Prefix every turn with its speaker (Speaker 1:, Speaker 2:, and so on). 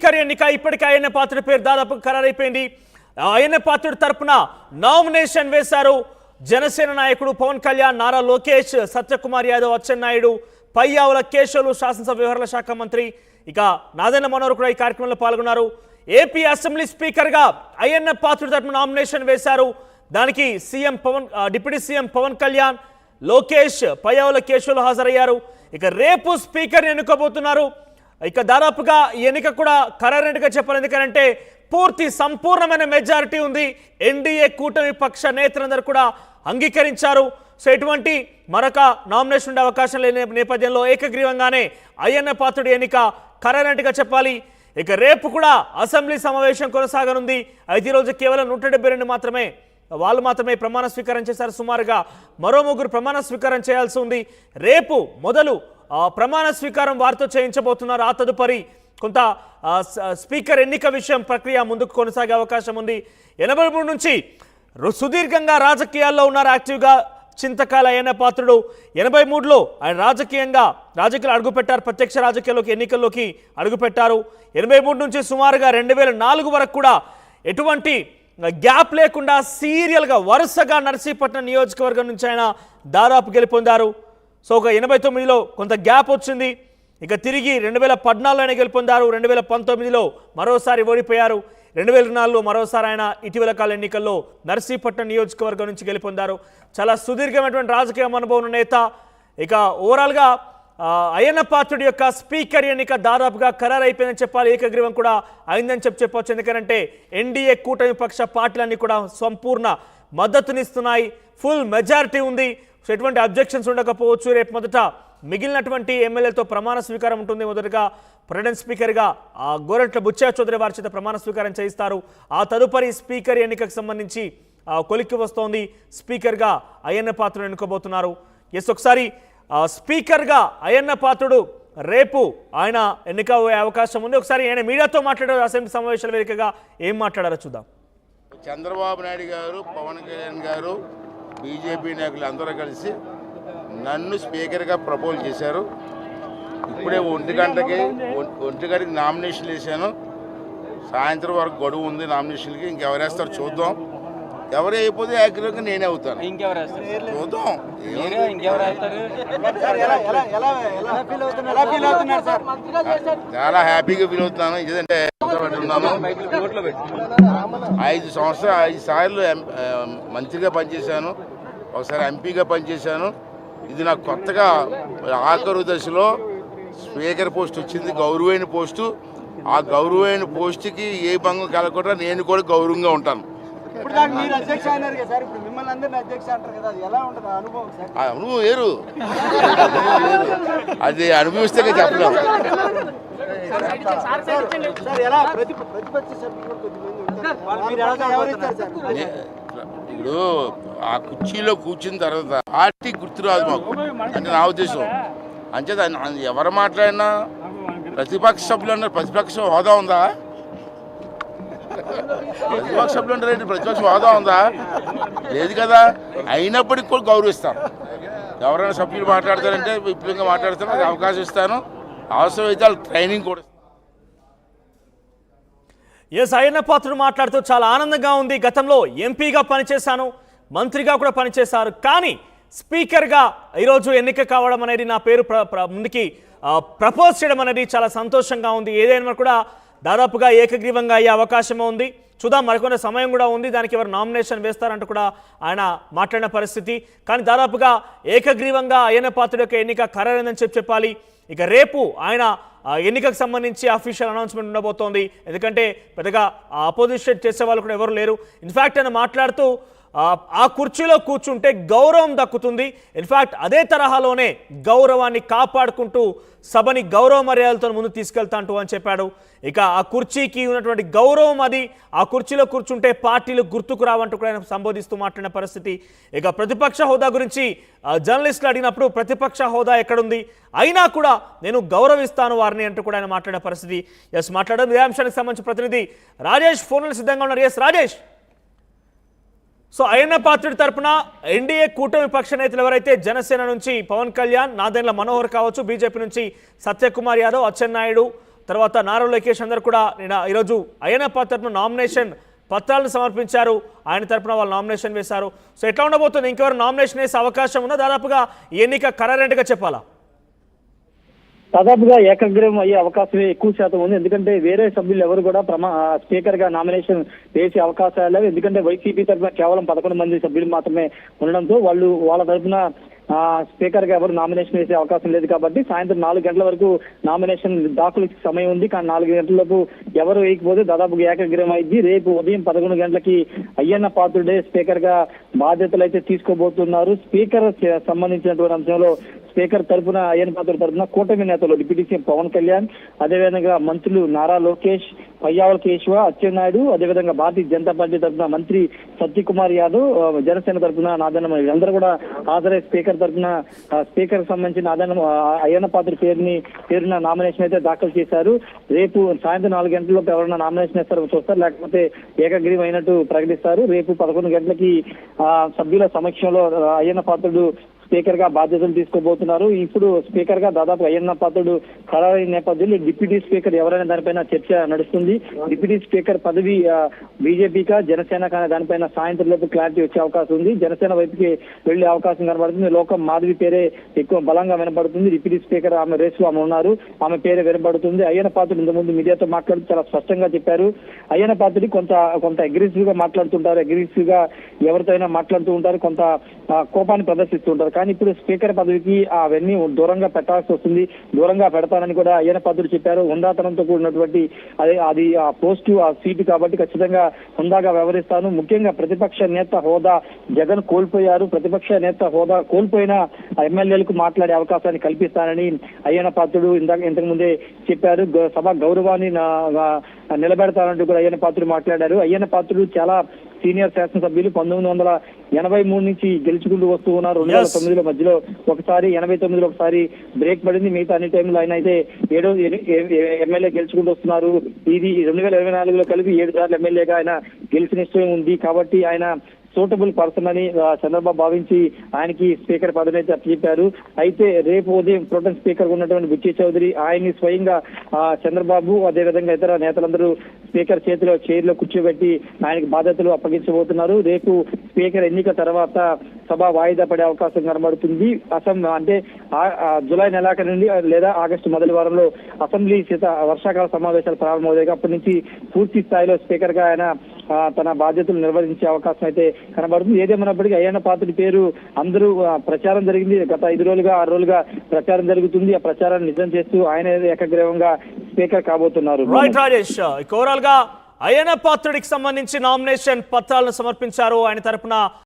Speaker 1: Speaker ఎన్నిక ఇప్పటికే అయ్యన్న పాత్రుడి పేరు దాదాపు ఖరారైపోయింది. అయ్యన్న పాత్రుడి తరపున నామినేషన్ వేశారు జనసేన నాయకుడు పవన్ కళ్యాణ్, నారా లోకేష్, సత్యకుమార్ యాదవ్, అచ్చెన్నాయుడు, పయ్యావుల కేశవులు, శాసనసభ వ్యవహారాల శాఖ మంత్రి, ఇక నాదెండ్ల మనోహర్ కూడా ఈ కార్యక్రమంలో పాల్గొన్నారు. ఏపీ అసెంబ్లీ స్పీకర్గా అయ్యన్న పాత్రుడి తరపున నామినేషన్ వేశారు. దానికి డిప్యూటీ సీఎం పవన్ కళ్యాణ్, లోకేష్, పయ్యావుల కేశవులు హాజరయ్యారు. ఇక రేపు స్పీకర్ ఎన్నుకోబోతున్నారు. ఇక దాదాపుగా ఎన్నిక కూడా ఖరారైనట్టుగా చెప్పాలి. ఎందుకంటే సంపూర్ణమైన మెజారిటీ ఉంది. ఎన్డీఏ కూటమి పక్ష నేతలందరూ కూడా అంగీకరించారు. సో ఎటువంటి మరొక నామినేషన్ ఉండే అవకాశం లేని నేపథ్యంలో ఏకగ్రీవంగానే అయ్యన్న పాత్రుడి ఎన్నిక ఖరారైనట్టుగా చెప్పాలి. ఇక రేపు కూడా అసెంబ్లీ సమావేశం కొనసాగనుంది. అయితే ఈరోజు కేవలం 172 వాళ్ళు మాత్రమే ప్రమాణ స్వీకారం చేశారు. సుమారుగా మరో 3 ప్రమాణ స్వీకారం చేయాల్సి ఉంది. రేపు మొదలు ప్రమాణ స్వీకారం వారితో చేయించబోతున్నారు. ఆ తదుపరి కొంత స్పీకర్ ఎన్నిక విషయం ప్రక్రియ ముందుకు కొనసాగే అవకాశం ఉంది. 83 నుంచి సుదీర్ఘంగా రాజకీయాల్లో ఉన్నారు యాక్టివ్గా చింతకాల అయ్యన్న పాత్రుడు. 83లో ఆయన రాజకీయాలు అడుగుపెట్టారు. ప్రత్యక్ష రాజకీయాల్లోకి ఎన్నికల్లోకి అడుగుపెట్టారు. 83 నుంచి సుమారుగా 2004 వరకు కూడా ఎటువంటి గ్యాప్ లేకుండా సీరియల్గా వరుసగా నర్సీపట్నం నియోజకవర్గం నుంచి ఆయన దాదాపు గెలుపొందారు. సో ఒక 89లో కొంత గ్యాప్ వచ్చింది. ఇక తిరిగి 2014లో ఆయన గెలుపొందారు. 2019లో మరోసారి ఓడిపోయారు. 2024లో మరోసారి ఆయన ఇటీవల కాల ఎన్నికల్లో నర్సీపట్నం నియోజకవర్గం నుంచి గెలుపొందారు. చాలా సుదీర్ఘమైనటువంటి రాజకీయ అనుభవం ఉన్న నేత. ఇక ఓవరాల్గా అయ్యన్న పాత్రుడి యొక్క స్పీకర్ ఎన్నిక దాదాపుగా ఖరారైపోయిందని చెప్పాలి. ఏకగ్రీవం కూడా అయిందని చెప్పొచ్చు. ఎందుకంటే ఎన్డీఏ కూటమి పక్ష పార్టీలన్నీ కూడా సంపూర్ణ మద్దతునిస్తున్నాయి. ఫుల్ మెజారిటీ ఉంది. సో ఎటువంటి అబ్జెక్షన్స్ ఉండకపోవచ్చు. రేపు మొదట మిగిలినటువంటి ఎమ్మెల్యేలతో ప్రమాణ స్వీకారం ఉంటుంది. మొదటగా ప్రెసిడెంట్ స్పీకర్గా గోరంట్ల బుచ్చయ్య చౌదరి వారి చేత ప్రమాణ స్వీకారం చేయిస్తారు. ఆ తదుపరి స్పీకర్ ఎన్నికకు సంబంధించి కొలిక్కి వస్తోంది. స్పీకర్గా అయ్యన్న పాత్రుడు ఎన్నుకోబోతున్నారు. ఒకసారి స్పీకర్గా అయ్యన్న పాత్రుడు రేపు ఆయన ఎన్నిక అయ్యే అవకాశం ఉంది. ఒకసారి ఆయన మీడియాతో మాట్లాడారు. అసెంబ్లీ సమావేశాల వేదికగా ఏం మాట్లాడారో చూద్దాం.
Speaker 2: చంద్రబాబు నాయుడు గారు, పవన్ కళ్యాణ్ గారు, బీజేపీ నాయకులు అందరూ కలిసి నన్ను స్పీకర్గా ప్రపోజ్ చేశారు. ఇప్పుడే 1 గంటకి నామినేషన్లు వేసాను. సాయంత్రం వరకు గడువు ఉంది నామినేషన్కి. ఇంకెవరేస్తారు చూద్దాం. ఎవరు అయిపోతే ఏకగ్రీవంగా నేనే అవుతాను. చూద్దాం. చాలా హ్యాపీగా ఫీల్ అవుతున్నాను. ఎందుకంటే 5 సంవత్సరాలు 5 సార్లు మంత్రిగా పనిచేశాను. ఒకసారి ఎంపీగా పనిచేశాను. ఇది నాకు కొత్తగా ఆఖరు దశలో స్పీకర్ పోస్ట్ వచ్చింది. గౌరవమైన పోస్టు. ఆ గౌరవమైన పోస్టుకి ఏ భంగం కలగకుండా నేను కూడా గౌరవంగా ఉంటాను. అనుభవం వేరు. అది అనుభవిస్తే చెప్పలేము. ఇప్పుడు ఆ కుర్చీలో కూర్చున్న తర్వాత పార్టీ గుర్తురాదు మాకు, అంటే నా ఉద్దేశం. అంచేత ఎవరు మాట్లాడినా ప్రతిపక్ష సభ్యులు అన్నారు. ప్రతిపక్ష హోదా ఉందా? ప్రతిపక్ష సభ్యులు అంటారు. ప్రతిపక్ష హోదా ఉందా? లేదు కదా. అయినప్పటికీ కూడా గౌరవిస్తాను. ఎవరైనా సభ్యులు మాట్లాడతారంటే విపులంగా మాట్లాడతాను. అది అవకాశం ఇస్తాను. అవసరమైతే వాళ్ళు ట్రైనింగ్ కూడా.
Speaker 1: అయ్యన్న పాత్రుడు మాట్లాడుతూ చాలా ఆనందంగా ఉంది. గతంలో ఎంపీగా పనిచేశాను, మంత్రిగా కూడా పనిచేశారు. కానీ స్పీకర్గా ఈరోజు ఎన్నిక కావడం అనేది, నా పేరు ముందుకి ప్రపోజ్ చేయడం అనేది చాలా సంతోషంగా ఉంది. ఏదైనా కూడా దాదాపుగా ఏకగ్రీవంగా అయ్యే అవకాశం ఉంది. చూద్దాం, మరికొన్న సమయం కూడా ఉంది. దానికి ఎవరు నామినేషన్ వేస్తారంటూ కూడా ఆయన మాట్లాడిన పరిస్థితి. కానీ దాదాపుగా ఏకగ్రీవంగా అయ్యన్న పాత్రుడి యొక్క ఎన్నిక ఖరారైందని చెప్పాలి. ఇక రేపు ఆయన ఎన్నికకు సంబంధించి అఫీషియల్ అనౌన్స్మెంట్ ఉండబోతోంది. ఎందుకంటే పెద్దగా అపోజిషన్ చేసే వాళ్ళు కూడా ఎవరు లేరు. ఇన్ఫ్యాక్ట్ ఆయన మాట్లాడుతూ ఆ కుర్చీలో కూర్చుంటే గౌరవం దక్కుతుంది. ఇన్ఫ్యాక్ట్ అదే తరహాలోనే గౌరవాన్ని కాపాడుకుంటూ సభని గౌరవ మర్యాదలతో ముందుకు తీసుకెళ్తాంటూ అని చెప్పాడు. ఇక ఆ కుర్చీకి ఉన్నటువంటి గౌరవం అది. ఆ కుర్చీలో కూర్చుంటే పార్టీలు గుర్తుకు రావంటూ కూడా ఆయన సంబోధిస్తూ మాట్లాడిన పరిస్థితి. ఇక ప్రతిపక్ష హోదా గురించి జర్నలిస్టులు అడిగినప్పుడు ప్రతిపక్ష హోదా ఎక్కడుంది, అయినా కూడా నేను గౌరవిస్తాను వారిని అంటూ కూడా ఆయన మాట్లాడిన పరిస్థితి. మాట్లాడడం ఇదే అంశానికి సంబంధించి ప్రతినిధి రాజేష్ ఫోన్లో సిద్ధంగా ఉన్నారు. రాజేష్, సో అయ్యన్న పాత్రుడి తరపున ఎన్డీఏ కూటమి పక్ష నేతలు ఎవరైతే జనసేన నుంచి పవన్ కళ్యాణ్, నాదెండ్ల మనోహర్ కావచ్చు, బీజేపీ నుంచి సత్యకుమార్ యాదవ్, అచ్చెన్నాయుడు, తర్వాత నారా లోకేష్ అందరూ కూడా ఈరోజు అయ్యన్న పాత్ర తరపున నామినేషన్ పత్రాలను సమర్పించారు. ఆయన తరపున వాళ్ళు నామినేషన్ వేశారు. సో ఎట్లా ఉండబోతుంది? ఇంకెవరు నామినేషన్ వేసే అవకాశం ఉందా? దాదాపుగా ఎన్నిక ఖరారైనట్టుగా చెప్పాలా?
Speaker 3: దాదాపుగా ఏకగ్రీవం అయ్యే అవకాశమే ఎక్కువ శాతం ఉంది. ఎందుకంటే వేరే సభ్యులు ఎవరు కూడా స్పీకర్ గా నామినేషన్ వేసే అవకాశాలు లేవు. ఎందుకంటే వైసీపీ తరఫున కేవలం 11 మంది సభ్యులు మాత్రమే ఉండడంతో వాళ్ళ తరఫున స్పీకర్ గా ఎవరు నామినేషన్ వేసే అవకాశం లేదు. కాబట్టి సాయంత్రం 4 గంటల వరకు నామినేషన్ దాఖలు సమయం ఉంది. కానీ 4 గంటలలోపు ఎవరు వేయకపోతే దాదాపుగా ఏకగ్రీవం అయింది. రేపు ఉదయం 11 గంటలకి అయ్యన్న పాత్రుడే స్పీకర్ గా బాధ్యతలు అయితే తీసుకోబోతున్నారు. స్పీకర్ సంబంధించినటువంటి అంశంలో స్పీకర్ తరఫున అయ్యన్న పాత్ర తరఫున కూటమి నేతలు డిప్యూటీ సీఎం పవన్ కళ్యాణ్, అదేవిధంగా మంత్రులు నారా లోకేష్, పయ్యావుల కేశవ, అచ్చెన్నాయుడు, అదేవిధంగా భారతీయ జనతా పార్టీ తరఫున మంత్రి సత్యకుమార్ యాదవ్, జనసేన తరఫున నాదన్న వీళ్ళందరూ కూడా హాజరై స్పీకర్ తరఫున స్పీకర్ సంబంధించిన అయ్యన్న పాత్ర పేరున నామినేషన్ అయితే దాఖలు చేశారు. రేపు సాయంత్రం 4 గంటలలోపు ఎవరైనా నామినేషన్ వేస్తారో చూస్తారు, లేకపోతే ఏకగ్రీవం అయినట్టు ప్రకటిస్తారు. రేపు 11 గంటలకి సభ్యుల సమక్షంలో అయ్యన్న పాత్రుడు స్పీకర్ గా బాధ్యతలు తీసుకోబోతున్నారు. ఇప్పుడు స్పీకర్ గా దాదాపు అయ్యన్న పాత్రుడు ఖరారైన నేపథ్యంలో డిప్యూటీ స్పీకర్ ఎవరైనా దానిపైన చర్చ నడుస్తుంది. డిప్యూటీ స్పీకర్ పదవి బీజేపీకా జనసేన కానీ దానిపైన సాయంత్రం లోపు క్లారిటీ వచ్చే అవకాశం ఉంది. జనసేన వైపుకి వెళ్లే అవకాశం కనబడుతుంది. లోకం మాధవి పేరే ఎక్కువ బలంగా వినపడుతుంది. డిప్యూటీ స్పీకర్ ఆమె రేసులో ఆమె ఉన్నారు, ఆమె పేరే వినపడుతుంది. అయ్యన్న పాత్రుడు ఇంతకుముందు మీడియాతో మాట్లాడుతూ చాలా స్పష్టంగా చెప్పారు. అయ్యన్న పాత్రుడి కొంత అగ్రెసివ్ గా మాట్లాడుతుంటారు, అగ్రెసివ్ గా ఎవరితో అయినా మాట్లాడుతూ ఉంటారు, కొంత కోపాన్ని ప్రదర్శిస్తూ ఉంటారు. కానీ ఇప్పుడు స్పీకర్ పదవికి అవన్నీ దూరంగా పెట్టాల్సి వస్తుంది. దూరంగా పెడతానని కూడా అయ్యన్న పాత్రుడు చెప్పారు. హుందాతనంతో కూడినటువంటి అది ఆ పోస్టు ఆ సీటు కాబట్టి ఖచ్చితంగా హుందాగా వ్యవహరిస్తాను. ముఖ్యంగా ప్రతిపక్ష నేత హోదా జగన్ కోల్పోయారు. ప్రతిపక్ష నేత హోదా కోల్పోయిన ఎమ్మెల్యేలకు మాట్లాడే అవకాశాన్ని కల్పిస్తానని అయ్యన్న పాత్రుడు ఇంతకు ముందే చెప్పారు. సభ గౌరవాన్ని నిలబెడతానంటూ కూడా అయ్యన్న పాత్రుడు మాట్లాడారు. అయ్యన్న పాత్రుడు చాలా సీనియర్ శాసనసభ్యులు. 1983 నుంచి గెలుచుకుంటూ వస్తూ ఉన్నారు. 2009 మధ్యలో ఒకసారి, 89లో ఒకసారి బ్రేక్ పడింది. మిగతా అన్ని టైంలో ఆయన అయితే 7వ ఎమ్మెల్యే గెలుచుకుంటూ వస్తున్నారు. ఇది 2024లో కలిపి 7 సార్లు ఎమ్మెల్యేగా ఆయన గెలిచిన నిశ్చయం ఉంది. కాబట్టి ఆయన సూటబుల్ పర్సన్ అని చంద్రబాబు భావించి ఆయనకి స్పీకర్ పదవి అయితే అప్పచెప్పారు. అయితే రేపు ఉదయం ప్రోటెం స్పీకర్ ఉన్నటువంటి బుచ్చి చౌదరి ఆయన్ని స్వయంగా చంద్రబాబు అదేవిధంగా ఇతర నేతలందరూ స్పీకర్ చైర్లో కూర్చోబెట్టి ఆయనకి బాధ్యతలు అప్పగించబోతున్నారు. రేపు స్పీకర్ ఎన్నిక తర్వాత సభ వాయిదా పడే అవకాశం కనబడుతుంది. అంటే జూలై నెలాఖరు నుండి లేదా ఆగస్టు మొదటి వారంలో అసెంబ్లీ వర్షాకాల సమావేశాలు ప్రారంభమవుతాయి. అప్పటి నుంచి పూర్తి స్థాయిలో స్పీకర్ గా ఆయన తన బాధ్యతలు నిర్వహించే అవకాశం అయితే కనబడుతుంది. ఏదేమైనప్పటికీ అయ్యన్న పాత్రుడి పేరు అందరూ ప్రచారం జరిగింది. గత 5 రోజులుగా 6 రోజులుగా ప్రచారం జరుగుతుంది. ఆ ప్రచారాన్ని నిజం చేస్తూ ఆయన ఏకగ్రీవంగా స్పీకర్ కాబోతున్నారు.
Speaker 1: రైట్ రాజేష్, ఓవరాల్ గా అయ్యన్న పాత్రుడికి సంబంధించి నామినేషన్ పత్రాలను సమర్పించారు. ఆయన తరపున